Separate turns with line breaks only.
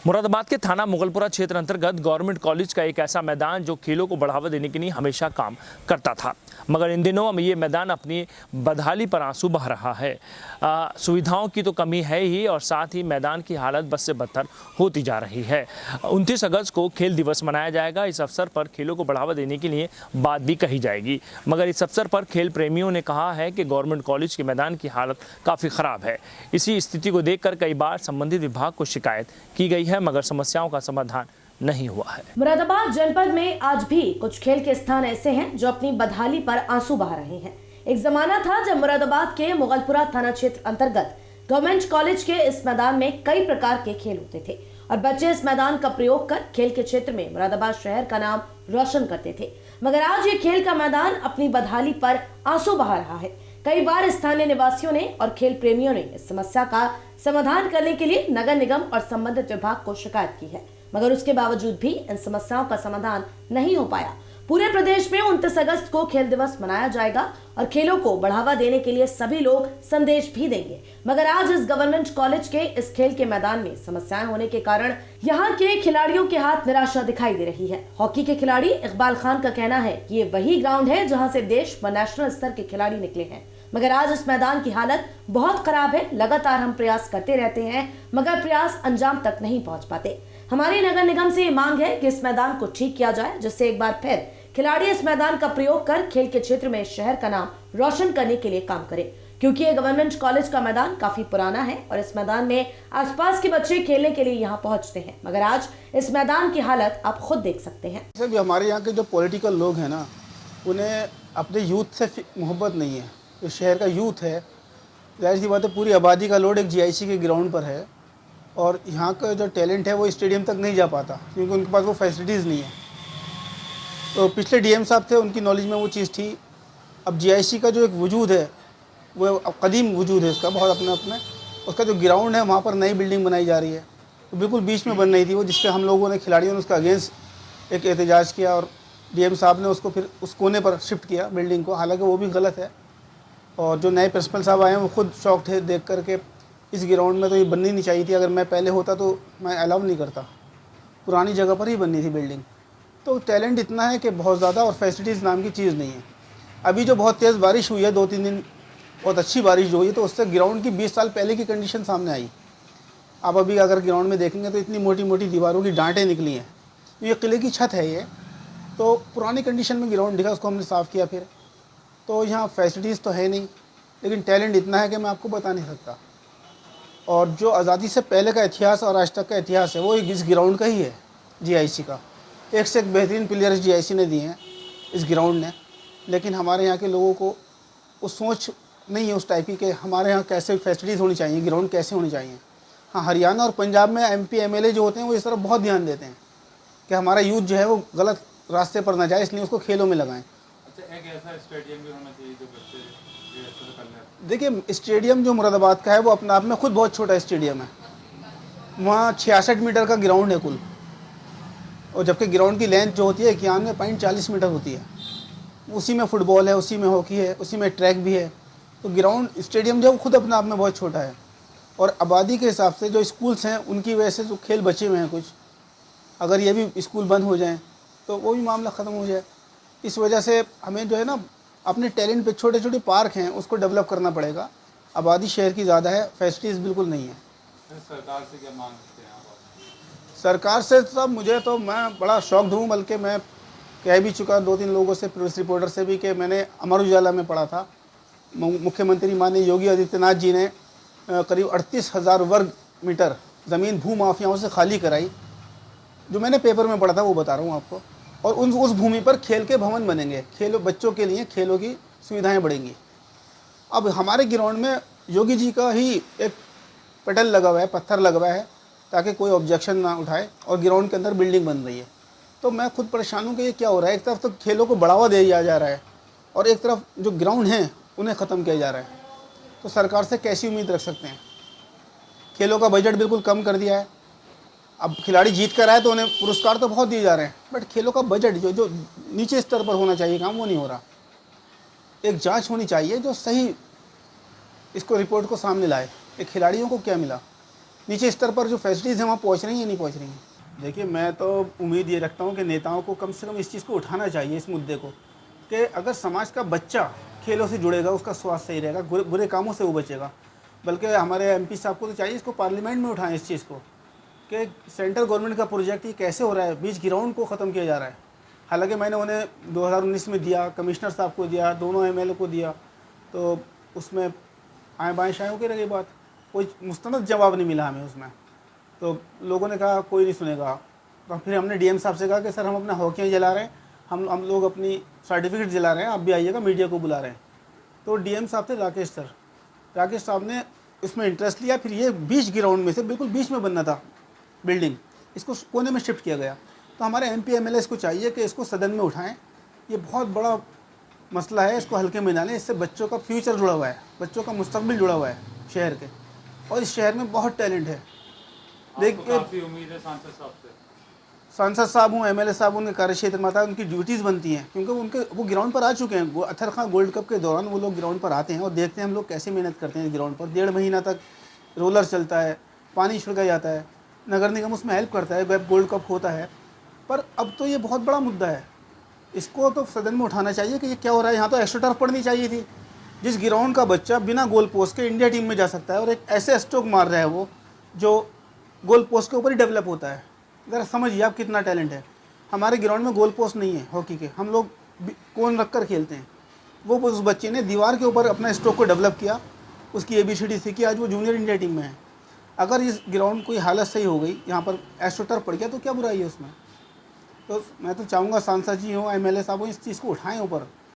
मुरादाबाद के थाना मुगलपुरा क्षेत्र अंतर्गत गवर्नमेंट कॉलेज का एक ऐसा मैदान जो खेलों को बढ़ावा देने के लिए हमेशा काम करता था, मगर इन दिनों ये मैदान अपनी बदहाली पर आंसू बहा रहा है। सुविधाओं की तो कमी है ही और साथ ही मैदान की हालत बद से बदतर होती जा रही है। 29 अगस्त को खेल दिवस मनाया जाएगा। इस अवसर पर खेलों को बढ़ावा देने के लिए बात भी कही जाएगी, मगर इस अवसर पर खेल प्रेमियों ने कहा है कि गवर्नमेंट कॉलेज के मैदान की हालत काफ़ी ख़राब है। इसी स्थिति को देखकर कई बार संबंधित विभाग को शिकायत की गई है, मगर समस्याओं का समाधान नहीं हुआ है।
मुरादाबाद जनपद में आज भी कुछ खेल के स्थान ऐसे हैं जो अपनी बदहाली पर आंसू बहा रहे हैं। एक जमाना था जब मुरादाबाद के मुगलपुरा थाना क्षेत्र अंतर्गत गवर्नमेंट कॉलेज के इस मैदान में कई प्रकार के खेल होते थे और बच्चे इस मैदान का प्रयोग कर खेल के क्षेत्र में मुरादाबाद शहर का नाम रोशन करते थे, मगर आज ये खेल का मैदान अपनी बदहाली पर आंसू बहा रहा है। कई बार स्थानीय निवासियों ने और खेल प्रेमियों ने इस समस्या का समाधान करने के लिए नगर निगम और संबंधित विभाग को शिकायत की है, मगर उसके बावजूद भी इन समस्याओं का समाधान नहीं हो पाया। पूरे प्रदेश में 29 अगस्त को खेल दिवस मनाया जाएगा और खेलों को बढ़ावा देने के लिए सभी लोग संदेश भी देंगे, मगर आज इस गवर्नमेंट कॉलेज के इस खेल के मैदान में समस्याएं होने के कारण यहाँ के खिलाड़ियों के हाथ निराशा दिखाई दे रही है। हॉकी के खिलाड़ी इकबाल खान का कहना है कि ये वही ग्राउंड है जहाँ से देश व नेशनल स्तर के खिलाड़ी निकले हैं, मगर आज इस मैदान की हालत बहुत खराब है। लगातार हम प्रयास करते रहते हैं, मगर प्रयास अंजाम तक नहीं पहुंच पाते। हमारी नगर निगम से ये मांग है कि इस मैदान को ठीक किया जाए, जिससे एक बार फिर खिलाड़ी इस मैदान का प्रयोग कर खेल के क्षेत्र में शहर का नाम रोशन करने के लिए काम करें, क्योंकि ये गवर्नमेंट कॉलेज का मैदान काफी पुराना है और इस मैदान में आसपास के बच्चे खेलने के लिए यहाँ पहुंचते हैं, मगर आज इस मैदान की हालत आप खुद देख सकते हैं।
सर, हमारे यहाँ के जो पॉलिटिकल लोग हैं ना, उन्हें अपने यूथ से मोहब्बत नहीं है। जो शहर का यूथ है, जाहिर सी बात है, पूरी आबादी का लोड एक जीआईसी के ग्राउंड पर है और यहाँ का जो टैलेंट है वो स्टेडियम तक नहीं जा पाता क्योंकि उनके पास वो फैसिलिटीज़ नहीं है। तो पिछले डीएम साहब थे, उनकी नॉलेज में वो चीज़ थी। अब जीआईसी का जो एक वजूद है वो अब कदीम वजूद है उसका, बहुत अपने उसका जो ग्राउंड है वहाँ पर नई बिल्डिंग बनाई जा रही है, तो बिल्कुल बीच में बन रही थी वो, जिसपे हम लोगों ने खिलाड़ियों ने उसका अगेंस्ट एक एहतजाज किया और डीएम साहब ने उसको फिर उस कोने पर शिफ्ट किया बिल्डिंग को, हालांकि वो भी गलत है। और जो नए प्रिंसिपल साहब आए हैं वो खुद शौक थे देख करके इस ग्राउंड में तो ये बननी नहीं चाहिए थी। अगर मैं पहले होता तो मैं अलाउ नहीं करता, पुरानी जगह पर ही बननी थी बिल्डिंग। तो टैलेंट इतना है कि बहुत ज़्यादा, और फैसिलिटीज़ नाम की चीज़ नहीं है। अभी जो बहुत तेज़ बारिश हुई है, 2-3 दिन बहुत अच्छी बारिश जो हुई है, तो उससे ग्राउंड की 20 साल पहले की कंडीशन सामने आई। आप अभी अगर ग्राउंड में देखेंगे तो इतनी मोटी मोटी दीवारों की डांटें निकली हैं। ये किले की छत है, ये तो पुरानी कंडीशन में ग्राउंड दिखा, उसको हमने साफ़ किया फिर। तो यहाँ फैसिलिटीज़ तो है नहीं, लेकिन टैलेंट इतना है कि मैं आपको बता नहीं सकता। और जो आज़ादी से पहले का इतिहास और आज तक का इतिहास है वो इस ग्राउंड का ही है, जीआईसी का। एक से एक बेहतरीन प्लेयर्स जीआईसी ने दिए हैं इस ग्राउंड ने, लेकिन हमारे यहाँ के लोगों को वो सोच नहीं है उस टाइप की कि हमारे यहाँ कैसे फैसिलिटीज़ होनी चाहिए, ग्राउंड कैसे होनी चाहिए। हाँ, हरियाणा और पंजाब में एमपी एमएलए जो होते हैं वो इस तरफ बहुत ध्यान देते हैं कि हमारा यूथ जो है वो गलत रास्ते पर ना जाए, इसलिए उसको खेलों में लगाएं।
अच्छा, एक ऐसा स्टेडियम भी होना चाहिए जो बच्चे अच्छे से कर लें।
देखिए, स्टेडियम जो मुरादाबाद का है वो अपने आप में खुद बहुत छोटा स्टेडियम है। वहाँ 66 मीटर का ग्राउंड है कुल, और जबकि ग्राउंड की लेंथ जो होती है 91.40 मीटर होती है। उसी में फुटबॉल है, उसी में हॉकी है, उसी में ट्रैक भी है। तो ग्राउंड स्टेडियम जो है वो खुद अपने आप में बहुत छोटा है, और आबादी के हिसाब से जो स्कूल्स हैं उनकी वजह से जो खेल बचे हुए हैं कुछ, अगर ये भी स्कूल बंद हो जाएँ तो वो भी मामला ख़त्म हो जाए। इस वजह से हमें जो है ना अपने टैलेंट पे छोटे छोटे पार्क हैं उसको डेवलप करना पड़ेगा। आबादी शहर की ज़्यादा है, फैसिलिटीज़ बिल्कुल नहीं है।
सरकार से क्या मांग सकते हैं आप?
सरकार से सब मुझे तो मैं बड़ा शौक दूँ, बल्कि मैं कह भी चुका 2-3 लोगों से, प्रेस रिपोर्टर से भी, कि मैंने अमर उजाला में पढ़ा था, मुख्यमंत्री माननीय योगी आदित्यनाथ जी ने करीब 38,000 वर्ग मीटर ज़मीन भू माफियाओं से खाली कराई। जो मैंने पेपर में पढ़ा था वो बता रहा हूँ आपको। और उस भूमि पर खेल के भवन बनेंगे, खेल बच्चों के लिए खेलों की सुविधाएं बढ़ेंगी। अब हमारे ग्राउंड में योगी जी का ही एक पेडल लगा हुआ है, पत्थर लगा हुआ है, ताकि कोई ऑब्जेक्शन ना उठाए, और ग्राउंड के अंदर बिल्डिंग बन रही है। तो मैं खुद परेशान हूँ कि ये क्या हो रहा है। एक तरफ तो खेलों को बढ़ावा दिया जा रहा है और एक तरफ जो ग्राउंड हैं उन्हें ख़त्म किया जा रहा है। तो सरकार से कैसी उम्मीद रख सकते हैं? खेलों का बजट बिल्कुल कम कर दिया है। अब खिलाड़ी जीत कर आए तो उन्हें पुरस्कार तो बहुत दिए जा रहे हैं, बट खेलों का बजट जो नीचे स्तर पर होना चाहिए काम, वो नहीं हो रहा। एक जांच होनी चाहिए जो सही इसको रिपोर्ट को सामने लाए कि खिलाड़ियों को क्या मिला, नीचे स्तर पर जो फैसिलिटीज़ हैं वहाँ पहुँच रही हैं नहीं पहुँच रही हैं। देखिए, मैं तो उम्मीद ये रखता हूँ कि नेताओं को कम से कम इस चीज़ को उठाना चाहिए, इस मुद्दे को, कि अगर समाज का बच्चा खेलों से जुड़ेगा, उसका स्वास्थ्य सही रहेगा, बुरे कामों से वो बचेगा। बल्कि हमारे एमपी साहब को तो चाहिए इसको पार्लियामेंट में उठाएं इस चीज़ को, कि सेंट्रल गवर्नमेंट का प्रोजेक्ट ये कैसे हो रहा है, बीच ग्राउंड को ख़त्म किया जा रहा है। हालांकि मैंने उन्हें 2019 में दिया, कमिश्नर साहब को दिया, दोनों एमएलए को दिया, तो उसमें आए बाएँ शाएँ होकर रही बात, कोई मुस्तंद जवाब नहीं मिला हमें उसमें। तो लोगों ने कहा कोई नहीं सुनेगा, तो फिर हमने डीएम साहब से कहा कि सर हम अपना हॉकियाँ जला रहे हैं, हम लोग अपनी सर्टिफिकेट जला रहे हैं, आप भी आइएगा, मीडिया को बुला रहे हैं। तो डीएम साहब थे राकेश सर, राकेश साहब ने इसमें इंटरेस्ट लिया। फिर ये बीच ग्राउंड में से बिल्कुल बीच में बनना था बिल्डिंग, इसको कोने में शिफ्ट किया गया। तो हमारे एमपी एमएलए को चाहिए कि इसको सदन में उठाएं, ये बहुत बड़ा मसला है, इसको हल्के में ना लें। इससे बच्चों का फ्यूचर जुड़ा हुआ है, बच्चों का मुस्तकबिल जुड़ा हुआ है शहर के, और इस शहर में बहुत टैलेंट है। देखिए,
काफ़ी उम्मीद है सांसद साहब से।
सांसद साहब हूँ, एमएलए साहब उनके कार्यक्षेत्र में आता है, उनकी ड्यूटीज़ बनती हैं, क्योंकि वो ग्राउंड पर आ चुके हैं। अत्तर खां गोल्ड कप के दौरान वो लोग ग्राउंड पर आते हैं और देखते हैं हम लोग कैसे मेहनत करते हैं इस ग्राउंड पर। 1.5 महीना तक रोलर चलता है, पानी छिड़का जाता है, नगर निगम उसमें हेल्प करता है, वेब गोल्ड कप होता है। पर अब तो ये बहुत बड़ा मुद्दा है, इसको तो सदन में उठाना चाहिए कि ये क्या हो रहा है। यहाँ तो एक्स्ट्रा टर्फ पड़नी चाहिए थी। जिस ग्राउंड का बच्चा बिना गोल पोस्ट के इंडिया टीम में जा सकता है, और एक ऐसे स्ट्रोक मार रहा है वो जो गोल पोस्ट के ऊपर ही डेवलप होता है। ज़रा समझिए आप कितना टैलेंट है। हमारे ग्राउंड में गोल पोस्ट नहीं है हॉकी के, हम लोग कोन रख कर खेलते हैं। वो उस बच्चे ने दीवार के ऊपर अपना स्ट्रोक को डेवलप किया, उसकी ABCD सीखी, आज वो जूनियर इंडिया टीम में है। अगर इस ग्राउंड की हालत सही हो गई, यहाँ पर एस्ट्रो टर्फ पड़ गया, तो क्या बुराई है उसमें। तो मैं तो चाहूँगा सांसद जी हों, एमएलए साहब हों, इस चीज़ को उठाएं ऊपर।